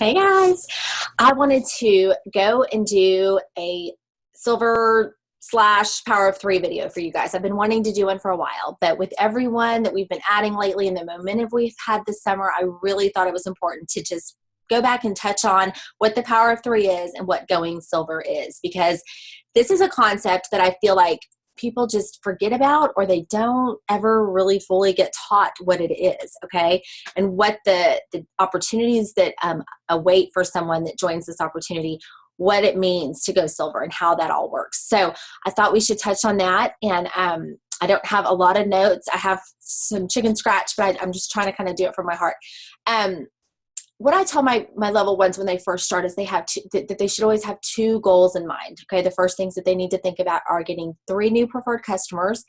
Hey guys, I wanted to go and do a silver slash power of three video for you guys. I've been wanting to do one for a while, but with everyone that we've been adding lately and the momentum we've had this summer, I really thought it was important to just go back and touch on what the power of three is and what going silver is, because this is a concept that I feel like people just forget about, or they don't ever really fully get taught what it is, okay? And what the opportunities that await for someone that joins this opportunity, what it means to go silver and how that all works. So I thought we should touch on that. And I don't have a lot of notes. I have some chicken scratch, but I'm just trying to kind of do it from my heart. What I tell my level ones when they first start is that they should always have two goals in mind. Okay, the first things that they need to think about are getting 3 new preferred customers,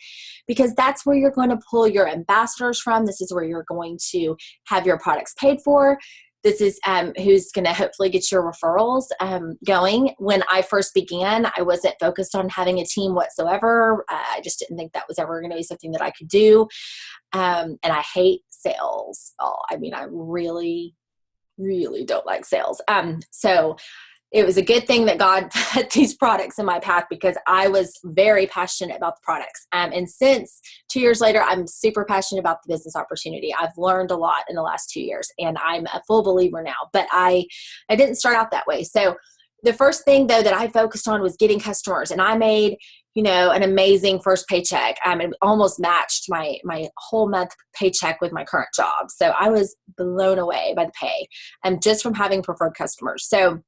because that's where you're going to pull your ambassadors from. This is where you're going to have your products paid for. This is who's going to hopefully get your referrals going. When I first began, I wasn't focused on having a team whatsoever. I just didn't think that was ever going to be something that I could do. And I hate sales. I really don't like sales. So it was a good thing that God put these products in my path, because I was very passionate about the products. And since 2 years later, I'm super passionate about the business opportunity. I've learned a lot in the last 2 years, and I'm a full believer now, but I didn't start out that way. So the first thing though that I focused on was getting customers, and I made an amazing first paycheck. It almost matched my whole month paycheck with my current job. So I was blown away by the pay, just from having preferred customers. So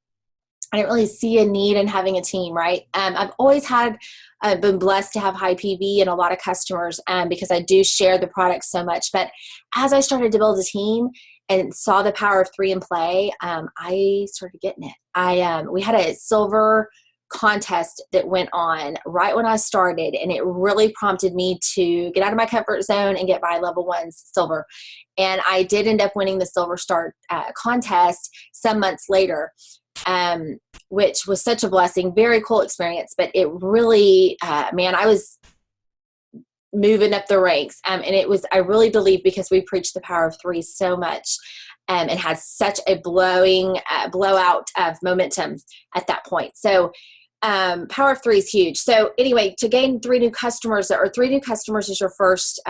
I didn't really see a need in having a team, right? I've always been blessed to have high PV and a lot of customers because I do share the product so much. But as I started to build a team and saw the power of three in play, I started getting it. We had a silver contest that went on right when I started, and it really prompted me to get out of my comfort zone and get my level ones silver. And I did end up winning the Silver Star contest some months later, which was such a blessing. Very cool experience, but it really, I was moving up the ranks. And I really believe, because we preached the power of three so much, and had such a blowout of momentum at that point. So power of three is huge. So anyway, to gain 3 new customers, or 3 new customers is your first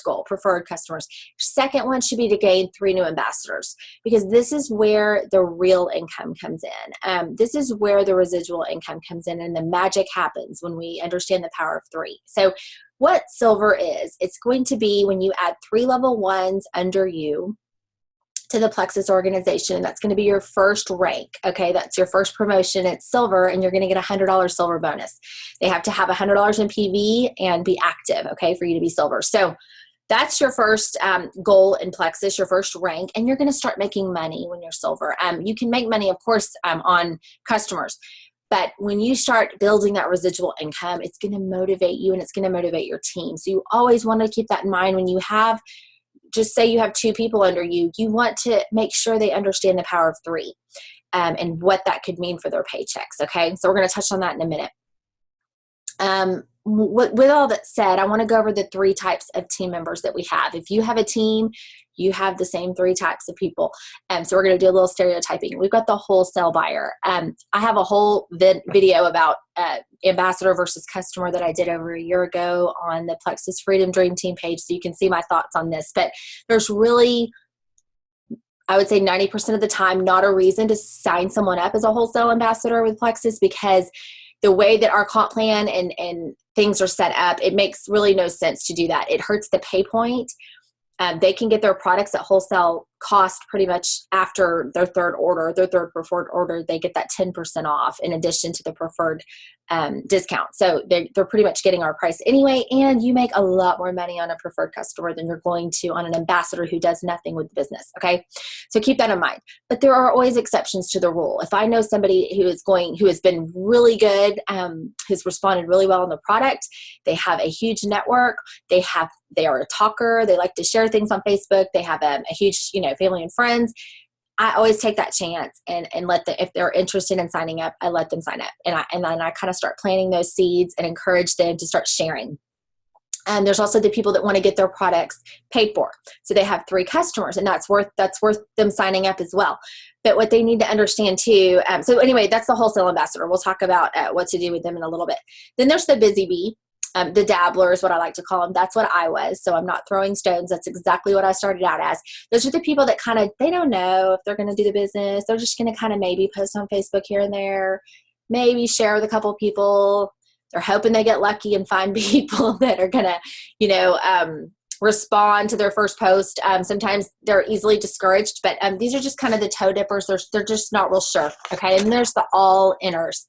goal, preferred customers. Second one should be to gain 3 new ambassadors, because this is where the real income comes in. This is where the residual income comes in, and the magic happens when we understand the power of three. So what silver is, it's going to be when you add 3 level ones under you to the Plexus organization. That's going to be your first rank. Okay. That's your first promotion. It's silver, and you're going to get $100 silver bonus. They have to have $100 in PV and be active. Okay. For you to be silver. So that's your first goal in Plexus, your first rank, and you're going to start making money when you're silver. You can make money, of course, on customers, but when you start building that residual income, it's going to motivate you, and it's going to motivate your team. So you always want to keep that in mind when you have, just say you have 2 people under you, you want to make sure they understand the power of three, and what that could mean for their paychecks. Okay. So we're going to touch on that in a minute. With all that said, I want to go over the 3 types of team members that we have. If you have a team, you have the same 3 types of people. So we're going to do a little stereotyping. We've got the wholesale buyer. I have a whole video about ambassador versus customer that I did over a year ago on the Plexus Freedom Dream Team page, so you can see my thoughts on this. But there's really, I would say 90% of the time, not a reason to sign someone up as a wholesale ambassador with Plexus, because the way that our comp plan and things are set up, it makes really no sense to do that. It hurts the pay point. They can get their products at wholesale cost pretty much after their third preferred order. They get that 10% off in addition to the preferred discount. So they're pretty much getting our price anyway, and you make a lot more money on a preferred customer than you're going to on an ambassador who does nothing with the business. Okay, so keep that in mind. But there are always exceptions to the rule. If I know somebody who has been really good, who's responded really well on the product, they have a huge network, they are a talker, they like to share things on Facebook, they have a huge family and friends, I always take that chance and if they're interested in signing up, I let them sign up. And then I kind of start planting those seeds and encourage them to start sharing. And there's also the people that want to get their products paid for. So they have 3 customers, and that's worth them signing up as well. But what they need to understand too, so anyway, that's the wholesale ambassador. We'll talk about what to do with them in a little bit. Then there's the busy bee, the dabbler is what I like to call them. That's what I was. So I'm not throwing stones. That's exactly what I started out as. Those are the people that kind of, they don't know if they're going to do the business. They're just going to kind of maybe post on Facebook here and there, maybe share with a couple of people. They're hoping they get lucky and find people that are going to, respond to their first post. Sometimes they're easily discouraged, but these are just kind of the toe dippers. They're just not real sure. Okay. And there's the all-inners.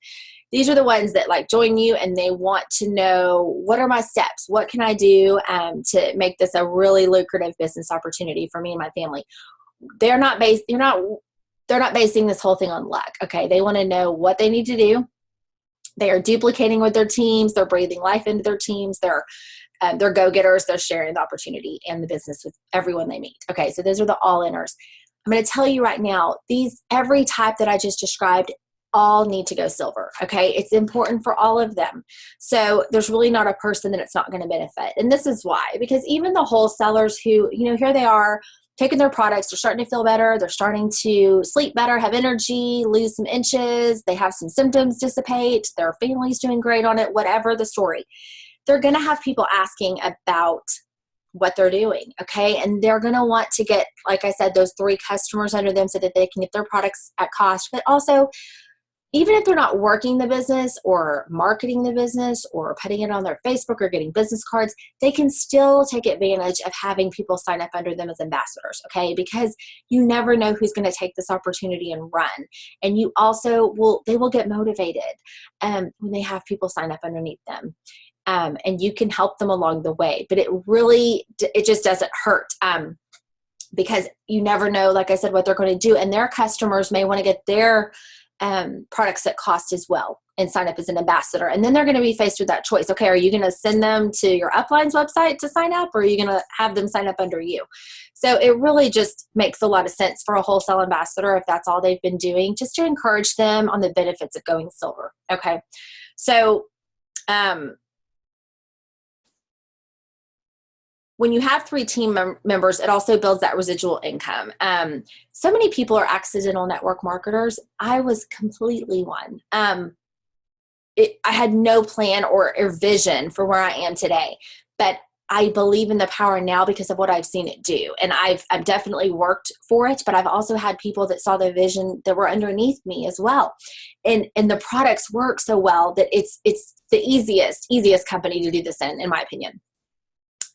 These are the ones that like join you and they want to know, what are my steps? What can I do to make this a really lucrative business opportunity for me and my family? They're not basing this whole thing on luck. Okay. They want to know what they need to do. They are duplicating with their teams. They're breathing life into their teams. They're go-getters. They're sharing the opportunity and the business with everyone they meet. Okay, so those are the all-inners. I'm going to tell you right now, every type that I just described all need to go silver. Okay, it's important for all of them. So there's really not a person that it's not going to benefit. And this is why, because even the wholesalers who, here they are, taking their products, they're starting to feel better, they're starting to sleep better, have energy, lose some inches, they have some symptoms dissipate, their family's doing great on it, whatever the story. They're going to have people asking about what they're doing, okay? And they're going to want to get, like I said, those 3 customers under them so that they can get their products at cost. But also, even if they're not working the business or marketing the business or putting it on their Facebook or getting business cards, they can still take advantage of having people sign up under them as ambassadors, okay? Because you never know who's going to take this opportunity and run. And you also they will get motivated when they have people sign up underneath them. And you can help them along the way, but it just doesn't hurt because you never know, like I said, what they're going to do. And their customers may want to get their products at cost as well and sign up as an ambassador. And then they're going to be faced with that choice. Okay, are you going to send them to your upline's website to sign up, or are you going to have them sign up under you? So it really just makes a lot of sense for a wholesale ambassador, if that's all they've been doing, just to encourage them on the benefits of going silver. Okay. So, when you have 3 team members, it also builds that residual income. So many people are accidental network marketers. I was completely one. I had no plan or vision for where I am today, but I believe in the power now because of what I've seen it do. And I've definitely worked for it, but I've also had people that saw the vision that were underneath me as well. And the products work so well that it's the easiest company to do this in my opinion.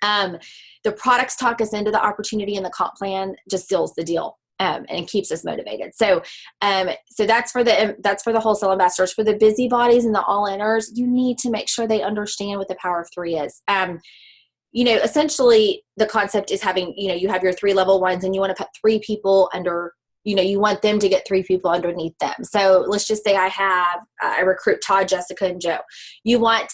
The products talk us into the opportunity, and the comp plan just seals the deal and keeps us motivated. So that's for the wholesale ambassadors. For the busybodies and the all-inners, you need to make sure they understand what the power of 3 is. Essentially the concept is having, you have your 3 level ones, and you want to put 3 people under. You want them to get 3 people underneath them. So let's just say I recruit Todd, Jessica, and Joe. You want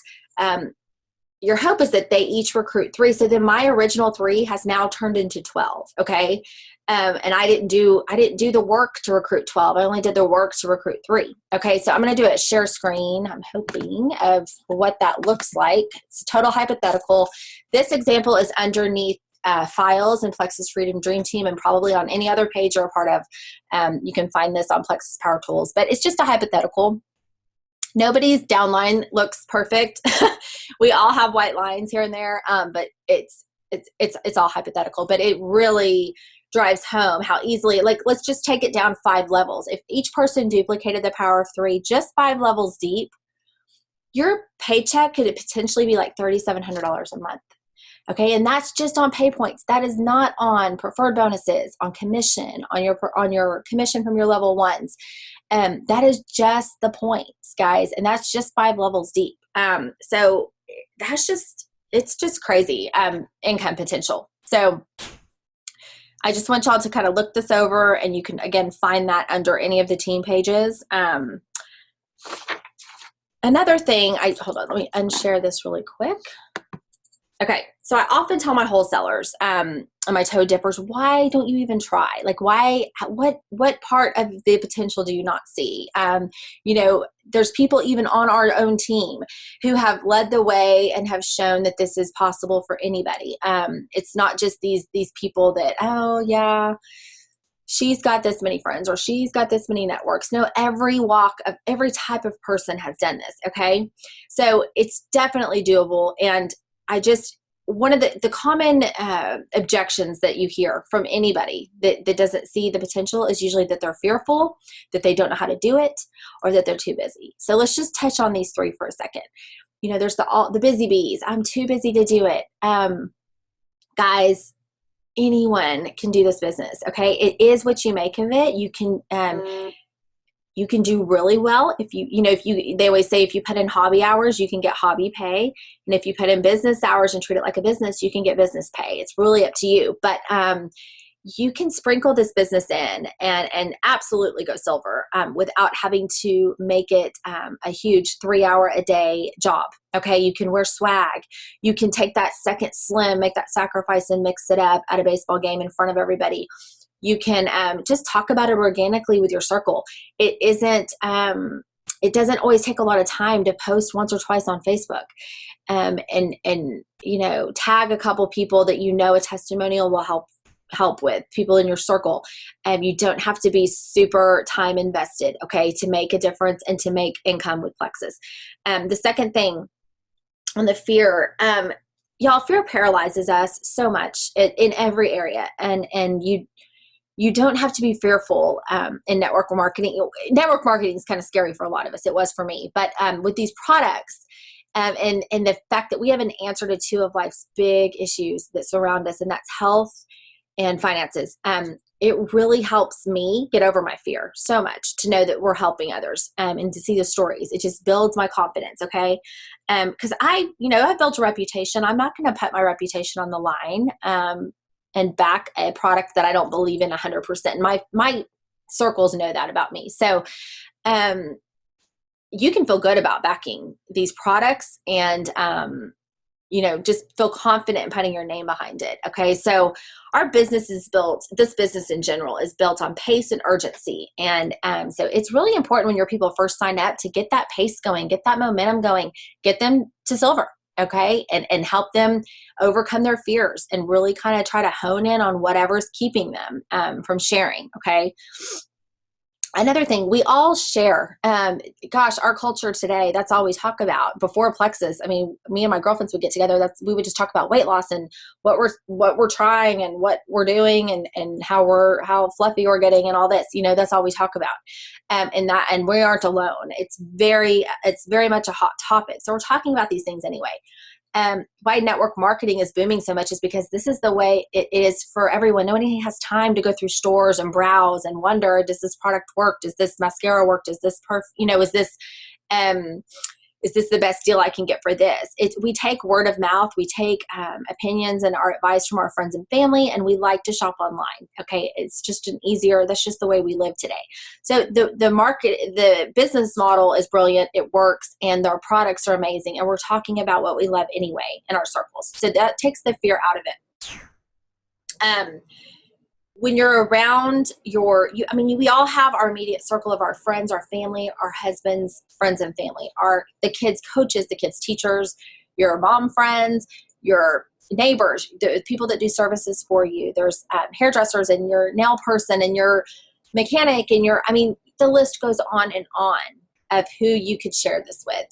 your hope is that they each recruit 3. So then my original 3 has now turned into 12. Okay. And I didn't do the work to recruit 12. I only did the work to recruit 3. Okay. So I'm going to do a share screen. I'm hoping of what that looks like. It's a total hypothetical. This example is underneath files in Plexus Freedom Dream Team, and probably on any other page you're a part of. You can find this on Plexus Power Tools, but it's just a hypothetical. Nobody's downline looks perfect. We all have white lines here and there, but it's all hypothetical. But it really drives home how easily, let's just take it down 5 levels. If each person duplicated the power of 3, just 5 levels deep, your paycheck could potentially be like $3,700 a month. Okay, and that's just on pay points. That is not on preferred bonuses, on commission, on your commission from your level 1s. That is just the points, guys, and that's just 5 levels deep. So it's just crazy income potential. So I just want y'all to kind of look this over, and you can again find that under any of the team pages. Another thing, hold on, let me unshare this really quick. Okay, so I often tell my wholesalers and my toe dippers, why don't you even try? Like, why? What part of the potential do you not see? There's people even on our own team who have led the way and have shown that this is possible for anybody. It's not just these people that, oh yeah, she's got this many friends or she's got this many networks. No, every walk of every type of person has done this. Okay, so it's definitely doable. And I just, one of the common objections that you hear from anybody that doesn't see the potential is usually that they're fearful, that they don't know how to do it, or that they're too busy. So let's just touch on these three for a second. There's the busy bees. I'm too busy to do it. Guys, anyone can do this business. Okay, it is what you make of it. You can do really well if they always say if you put in hobby hours, you can get hobby pay. And if you put in business hours and treat it like a business, you can get business pay. It's really up to you. But you can sprinkle this business in and absolutely go silver without having to make it a huge 3-hour a day job. Okay, you can wear swag. You can take that second slim, make that sacrifice and mix it up at a baseball game in front of everybody. You can just talk about it organically with your circle. It doesn't always take a lot of time to post once or twice on Facebook and tag a couple people that a testimonial will help with, people in your circle. You don't have to be super time invested, okay, to make a difference and to make income with Plexus. The second thing on the fear, y'all, fear paralyzes us so much in every area. And you don't have to be fearful in network marketing. Network marketing is kind of scary for a lot of us. It was for me. But with these products and the fact that we have an answer to two of life's big issues that surround us, and that's health and finances, it really helps me get over my fear so much to know that we're helping others and to see the stories. It just builds my confidence, okay? Because I've built a reputation. I'm not going to put my reputation on the line and back a product that I don't believe in 100%. My circles know that about me. So you can feel good about backing these products and just feel confident in putting your name behind it. Okay. So our business this business in general is built on pace and urgency. And so it's really important when your people first sign up to get that pace going, get that momentum going, get them to silver. Okay. And help them overcome their fears and really kind of try to hone in on whatever's keeping them from sharing. Okay. Another thing, we all share. Our culture today, that's all we talk about. Before Plexus, I mean, me and my girlfriends would get together. We would just talk about weight loss and what we're trying and what we're doing and how fluffy we're getting and all this. That's all we talk about. And we aren't alone. It's very much a hot topic. So we're talking about these things anyway. Why network marketing is booming so much is because this is the way it is for everyone. Nobody has time to go through stores and browse and wonder, does this product work? Does this mascara work? Does this is this the best deal I can get for this? We take word of mouth, we take opinions and our advice from our friends and family, and we like to shop online. Okay, it's just that's just the way we live today. So the business model is brilliant, it works, and their products are amazing, and we're talking about what we love anyway in our circles. So that takes the fear out of it. When you're around we all have our immediate circle of our friends, our family, our husbands, friends and family, the kids' coaches, the kids' teachers, your mom friends, your neighbors, the people that do services for you. There's hairdressers and your nail person and your mechanic and the list goes on of who you could share this with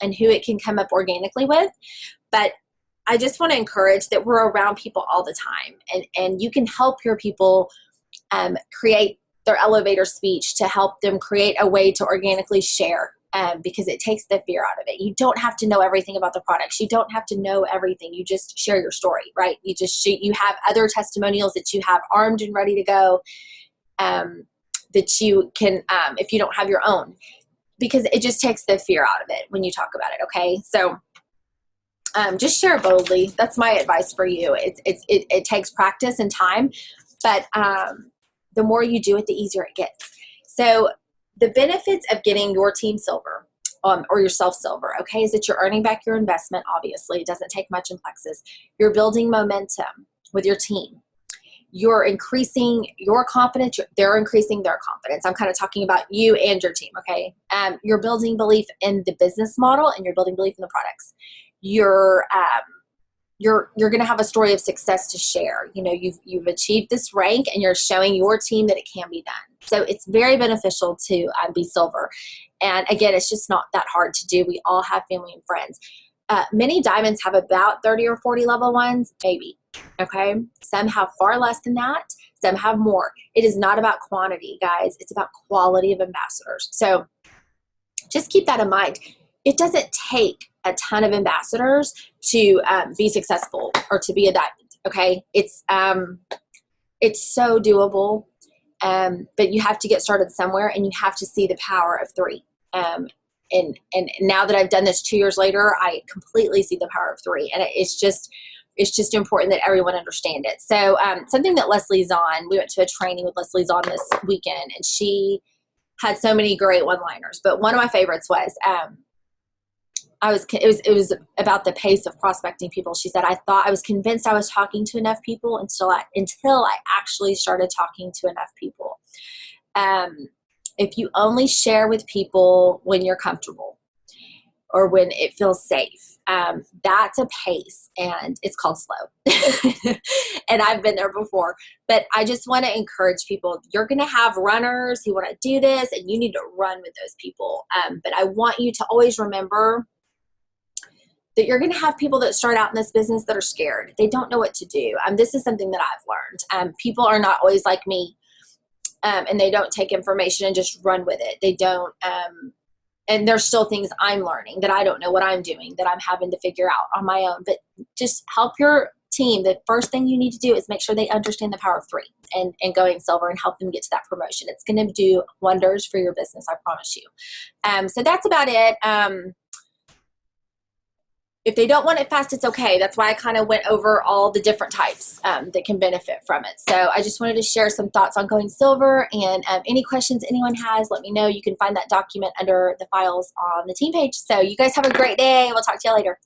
and who it can come up organically with. But I just want to encourage that we're around people all the time, and you can help your people create their elevator speech to help them create a way to organically share because it takes the fear out of it. You don't have to know everything about the products. You don't have to know everything. You just share your story, right? You have other testimonials that you have armed and ready to go that you can, if you don't have your own, because it just takes the fear out of it when you talk about it. Okay. So just share boldly. That's my advice for you. It takes practice and time, but the more you do it, the easier it gets. So the benefits of getting your team silver or yourself silver, okay, is that you're earning back your investment. Obviously, it doesn't take much in Plexus. You're building momentum with your team. You're increasing your confidence. They're increasing their confidence. I'm kind of talking about you and your team, okay? You're building belief in the business model, and you're building belief in the products. You're going to have a story of success to share. You know, you've achieved this rank, and you're showing your team that it can be done. So it's very beneficial to be silver. And again, it's just not that hard to do. We all have family and friends. Many diamonds have about 30 or 40 level ones, maybe. Okay. Some have far less than that. Some have more. It is not about quantity, guys. It's about quality of ambassadors. So just keep that in mind. It doesn't take a ton of ambassadors to be successful or to be a diamond. Okay. It's so doable. But you have to get started somewhere, and you have to see the power of 3. And now that I've done this 2 years later, I completely see the power of 3. And it's just important that everyone understand it. So something that Leslie Zahn, we went to a training with Leslie Zahn this weekend, and she had so many great one-liners. But one of my favorites was, it was about the pace of prospecting people. She said, I was convinced I was talking to enough people until I actually started talking to enough people. If you only share with people when you're comfortable or when it feels safe, that's a pace, and it's called slow. And I've been there before, but I just want to encourage people. You're going to have runners who want to do this, and you need to run with those people. But I want you to always remember that you're going to have people that start out in this business that are scared. They don't know what to do. This is something that I've learned. People are not always like me. And they don't take information and just run with it. They don't, and there's still things I'm learning that I don't know what I'm doing, that I'm having to figure out on my own. But just help your team. The first thing you need to do is make sure they understand the power of 3 and going silver, and help them get to that promotion. It's going to do wonders for your business, I promise you. So that's about it. If they don't want it fast, it's okay. That's why I kind of went over all the different types that can benefit from it. So I just wanted to share some thoughts on going silver, and any questions anyone has, let me know. You can find that document under the files on the team page. So you guys have a great day. We'll talk to you later.